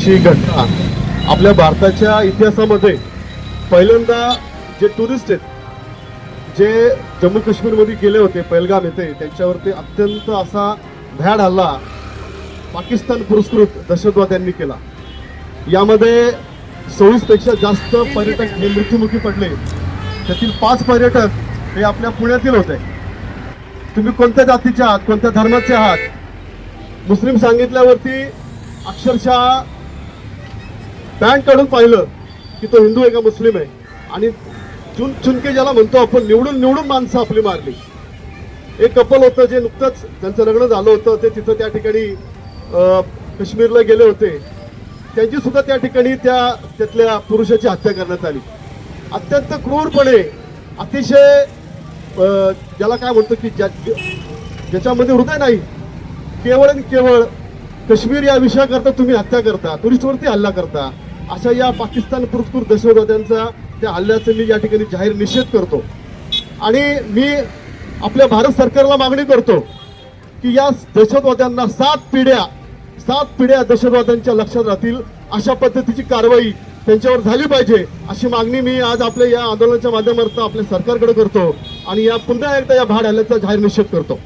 अशी घटना आपल्या भारताच्या इतिहासामध्ये पहिल्यांदा जे टुरिस्ट आहेत जे जम्मू काश्मीरमध्ये गेले होते पहलगाम येथे त्यांच्यावरती अत्यंत असा भ्याड हल्ला पाकिस्तान पुरस्कृत दहशतवाद्यांनी केला। यामध्ये 26 पेक्षा जास्त पर्यटक हे मृत्युमुखी पडले। त्यातील 5 पर्यटक हे आपल्या पुण्यातील होते। तुम्ही कोणत्या जातीचे आहात, कोणत्या धर्माचे आहात, मुस्लिम सांगितल्यावरती अक्षरशः पॅन्ट काढून पाहिलं की तो हिंदू आहे का मुस्लिम आहे आणि चुनके ज्याला म्हणतो आपण निवडून माणसं आपली मारली। एक कपल होतं जे नुकतंच त्यांचं लग्न झालं होतं, ते तिथं त्या ठिकाणी काश्मीरला गेले होते। त्यांची सुद्धा त्या ठिकाणी त्यातल्या पुरुषाची हत्या करण्यात आली। अत्यंत क्रूरपणे, अतिशय ज्याला काय म्हणतो की ज्याच्यामध्ये हृदय नाही, केवळ आणि केवळ काश्मीर या विषयाकरता तुम्ही हत्या करता, टुरिस्टवरती हल्ला करता, अशा या पाकिस्तान पुरस्कृत दहशतवाद्यांचा त्या हल्ल्याचा मी या ठिकाणी जाहीर निषेध करतो। आणि मी आपल्या भारत सरकारला मागणी करतो की या दहशतवाद्यांना 7 पिढ्या दहशतवाद्यांच्या लक्षात राहतील अशा पद्धतीची कारवाई त्यांच्यावर झाली पाहिजे, अशी मागणी मी आज आपल्या या आंदोलनाच्या माध्यमातून आपल्या सरकारकडे करतो आणि पुन्हा एकदा या भ्याड हल्ल्याचा जाहीर निषेध करतो।